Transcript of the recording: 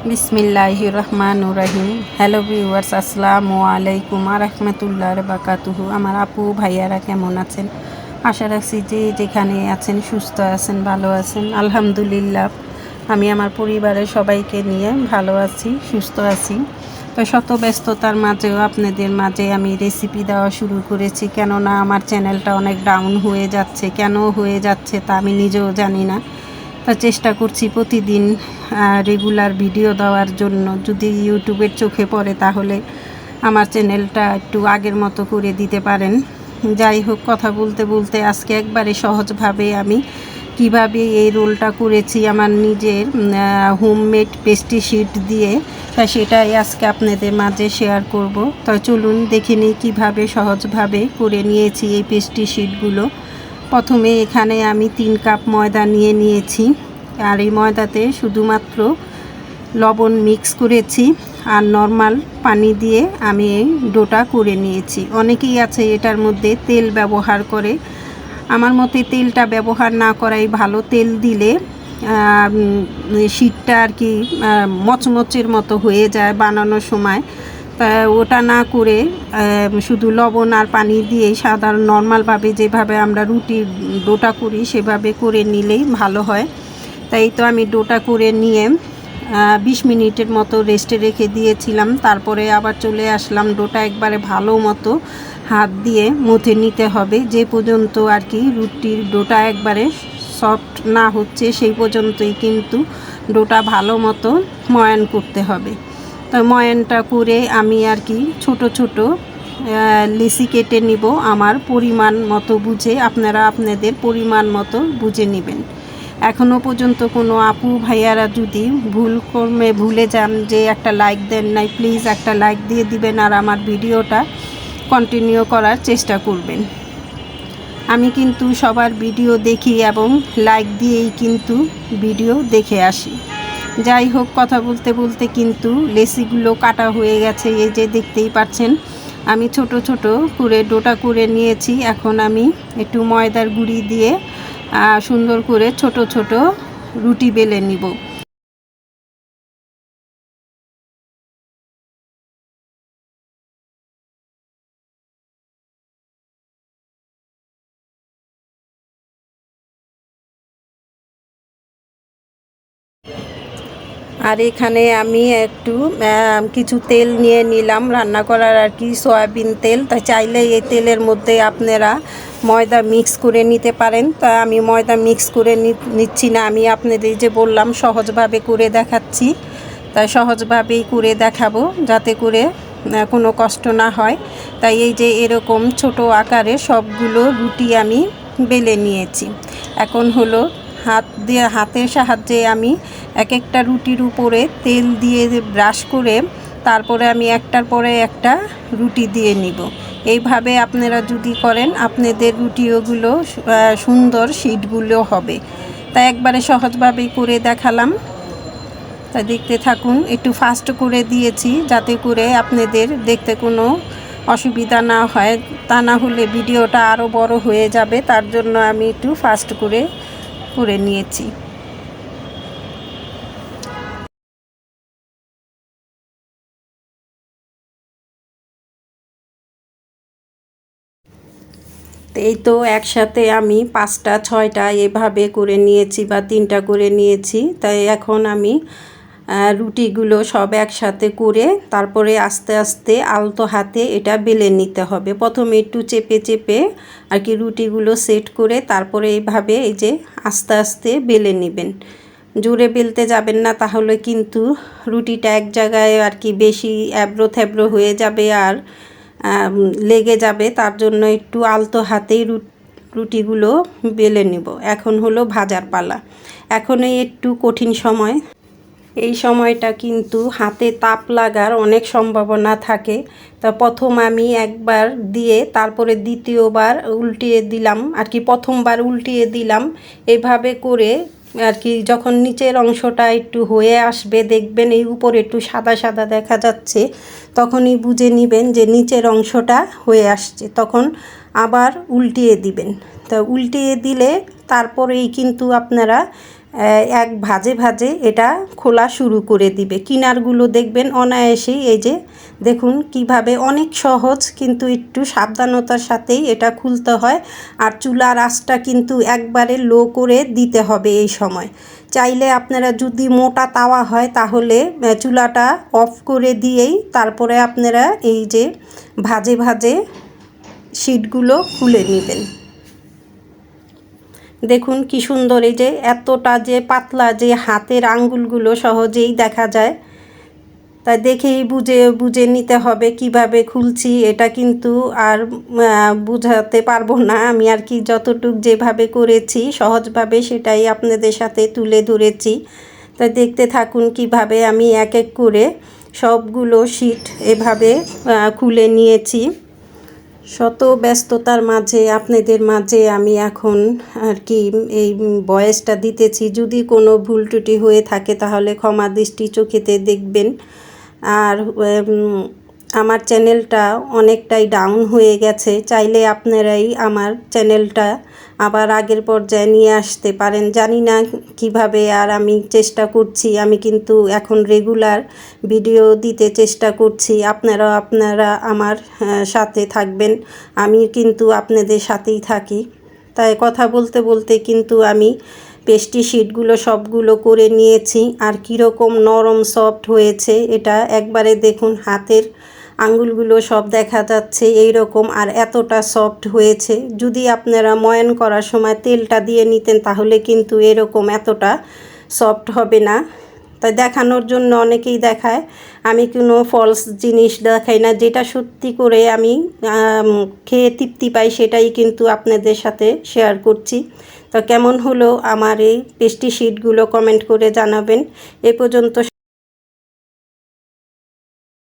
বিসমিল্লাহির রহমানির রহিম। Hello viewers, আসসালামু আলাইকুম ওয়া রাহমাতুল্লাহি ওয়া বারাকাতুহু। আমার আপু ভাইয়ারা কেমন আছেন? আশা রাখছি যে যেখানে আছেন সুস্থ আছেন, ভালো আছেন। আলহামদুলিল্লাহ আমি আমার পরিবারের সবাইকে নিয়ে ভালো আছি, সুস্থ আছি। তো শত ব্যস্ততার মাঝেও আপনাদের মাঝে আমি রেসিপি দেওয়া শুরু করেছি, কেননা আমার চ্যানেলটা অনেক ডাউন হয়ে যাচ্ছে। কেন হয়ে যাচ্ছে তা আমি নিজেও জানি না। তা চেষ্টা করছি প্রতিদিন রেগুলার ভিডিও দেওয়ার জন্য। যদি ইউটিউবের চোখে পড়ে তাহলে আমার চ্যানেলটা একটু আগের মতো করে দিতে পারেন। যাই হোক, কথা বলতে বলতে আজকে একবারে সহজভাবে আমি কিভাবে এই রোলটা করেছি আমার নিজের হোমমেড পেস্টিসাইড দিয়ে, তা সেটাই আজকে আপনাদের মাঝে শেয়ার করব। তো চলুন দেখে নিই কীভাবে সহজভাবে করে নিয়েছি এই পেস্টিসাইডগুলো। প্রথমে এখানে আমি 3 কাপ ময়দা নিয়ে নিয়েছি, আর এই ময়দাতে শুধুমাত্র লবণ মিক্স করেছি আর নর্মাল পানি দিয়ে আমি এই ডোটা করে নিয়েছি। অনেকেই আছে এটার মধ্যে তেল ব্যবহার করে, আমার মতে তেলটা ব্যবহার না করাই ভালো। তেল দিলে শীতটা আর কি মচমচের মতো হয়ে যায় বানানোর সময়। তা ওটা না করে শুধু লবণ আর পানি দিয়ে সাধারণ নর্মালভাবে যেভাবে আমরা রুটির ডোটা করি সেভাবে করে নিলেই ভালো হয়। তাই তো আমি ডোটা করে নিয়ে 20 মিনিটের মতো রেস্টে রেখে দিয়েছিলাম। তারপরে আবার চলে আসলাম। ডোটা একবারে ভালো মতো হাত দিয়ে মথে নিতে হবে, যে পর্যন্ত আর কি রুটির ডোটা একবারে সফট না হচ্ছে সেই পর্যন্তই কিন্তু ডোটা ভালো মতো ময়ান করতে হবে। তো ময়ানটা করে আমি আর কি ছোট ছোট লিচি কেটে নিব আমার পরিমাণ মতো বুঝে। আপনারা আপনাদের পরিমাণ মতো বুঝে নেবেন। এখনও পর্যন্ত কোনো আপু ভাইয়ারা যদি ভুলে যান যে একটা লাইক দেন নাই, প্লিজ একটা লাইক দিয়ে দিবেন আর আমার ভিডিওটা কন্টিনিউ করার চেষ্টা করবেন। আমি কিন্তু সবার ভিডিও দেখি এবং লাইক দিয়েই কিন্তু ভিডিও দেখে আসি। যাই হোক, কথা বলতে বলতে কিন্তু লেচিগুলো কাটা হয়ে গেছে। এই যে দেখতেই পাচ্ছেন আমি ছোট ছোট করে ডোটা করে নিয়েছি। এখন আমি একটু ময়দার গুঁড়ি দিয়ে সুন্দর করে ছোট ছোট রুটি বেলে নিব। আর এখানে আমি একটু কিছু তেল নিয়ে নিলাম রান্না করার আর কি, সয়াবিন তেল। তাই চাইলে এই তেলের মধ্যে আপনারা ময়দা মিক্স করে নিতে পারেন। তা আমি ময়দা মিক্স করে নিচ্ছি না, আমি আপনাদের যে বললাম সহজভাবে করে দেখাচ্ছি। তাই সহজভাবেই করে দেখাবো যাতে করে কোনো কষ্ট না হয়। তাই এই যে এরকম ছোট আকারে সবগুলো রুটি আমি বেলে নিয়েছি। এখন হলো হাতের সাহায্যে আমি এক একটা রুটির উপরে তেল দিয়ে ব্রাশ করে তারপরে আমি একটার পরে একটা রুটি দিয়ে নিব। এইভাবে আপনারা যদি করেন আপনাদের রুটিগুলো সুন্দর শীটগুলো হবে। তাই একবারে সহজভাবেই করে দেখালাম। তাই দেখতে থাকুন। একটু ফাস্ট করে দিয়েছি যাতে করে আপনাদের দেখতে কোনো অসুবিধা না হয়, তা না হলে ভিডিওটা আরও বড় হয়ে যাবে। তার জন্য আমি একটু ফাস্ট করে নিয়েছি। এই তো একসাথে আমি 5টা 6টা এভাবে করে নিয়েছি বা 3টা করে নিয়েছি। তাই এখন আমি রুটিগুলো সব একসাথে করে তারপরে আস্তে আস্তে আলতো হাতে এটা বেলে নিতে হবে। প্রথমে একটু চেপে চেপে আর কি রুটিগুলো সেট করে তারপরে এইভাবে এই যে আস্তে আস্তে বেলে নেবেন। জোরে বেলতে যাবেন না, তাহলে কিন্তু রুটিটা এক জায়গায় আর কি বেশি এবড়ো থেবড়ো হয়ে যাবে আর লেগে যাবে। তার জন্য একটু আলতো হাতেই রুটিগুলো বেলে নেব। এখন হলো ভাজার পালা। এখন একটু কঠিন সময়, এই সময়টা কিন্তু হাতে তাপ লাগার অনেক সম্ভাবনা থাকে। তা প্রথম আমি একবার দিয়ে তারপরে দ্বিতীয়বার উল্টিয়ে দিলাম আর কি, প্রথমবার উল্টিয়ে দিলাম। এভাবে করে আর কি যখন নিচের অংশটা একটু হয়ে আসবে, দেখবেন এই উপরে একটু সাদা সাদা দেখা যাচ্ছে, তখনই বুঝে নেবেন যে নিচের অংশটা হয়ে আসছে। তখন আবার উল্টিয়ে দিবেন। তা উল্টিয়ে দিলে তারপরেই কিন্তু আপনারা এক ভাজে ভাজে এটা খোলা শুরু করে দিবে। কিনারগুলো দেখবেন অনায়াসেই এই যে দেখুন কিভাবে অনেক সহজ, কিন্তু একটু সাবধানতার সাথেই এটা খুলতে হয়। আর চুলার আঁচটা কিন্তু একবারে লো করে দিতে হবে এই সময়। চাইলে আপনারা যদি মোটা তাওয়া হয় তাহলে চুলাটা অফ করে দিয়েই তারপরে আপনারা এই যে ভাজে ভাজে শিটগুলো খুলে নেবেন। দেখুন কি সুন্দর, এই যে এতটা যে পাতলা যে হাতের আঙ্গুলগুলো সহজেই দেখা যায়। তাই দেখেই বুঝে নিতে হবে কিভাবে খুলছি। এটা কিন্তু আর বুঝাতে পারবো না আমি, আর কি যতটুক যেভাবে করেছি সহজভাবে সেটাই আপনাদের সাথে তুলে ধরেছি। তাই দেখতে থাকুন কিভাবে আমি এক এক করে সবগুলো শিট এভাবে খুলে নিয়েছি। শত ব্যস্ততার মাঝে আপনাদের মাঝে আমি এখন আর কি এই ভয়েসটা দিতেছি। যদি কোনো ভুল ত্রুটি হয়ে থাকে তাহলে ক্ষমা দৃষ্টি চোখেতে দেখবেন। আর আমার চ্যানেলটা অনেকটাই ডাউন হয়ে গেছে, চাইলে আপনারাই আমার চ্যানেলটা আবার আগের পর্যায়ে নিয়ে আসতে পারেন। জানি না কিভাবে, আর আমি চেষ্টা করছি। আমি কিন্তু এখন রেগুলার ভিডিও দিতে চেষ্টা করছি। আপনারা আমার সাথে থাকবেন, আমি কিন্তু আপনাদের সাথেই থাকি। তাই কথা বলতে বলতে কিন্তু আমি পেস্ট্রি শিটগুলো সবগুলো করে নিয়েছি। আর কীরকম নরম সফট হয়েছে এটা একবারে দেখুন, হাতের আঙ্গুলগুলো সব দেখা যাচ্ছে এই রকম, আর এতটা সফট হয়েছে। যদি আপনারা ময়ান করার সময় তেলটা দিয়ে নিতেন তাহলে কিন্তু এরকম এতটা সফট হবে না। তাই দেখানোর জন্য অনেকেই দেখায়, আমি কোনো ফলস জিনিস দেখাই না। যেটা সত্যি করে আমি খেয়ে তৃপ্তি পাই সেটাই কিন্তু আপনাদের সাথে শেয়ার করছি। তো কেমন হলো আমার এই পেস্ট্রি শিটগুলো কমেন্ট করে জানাবেন। এ পর্যন্ত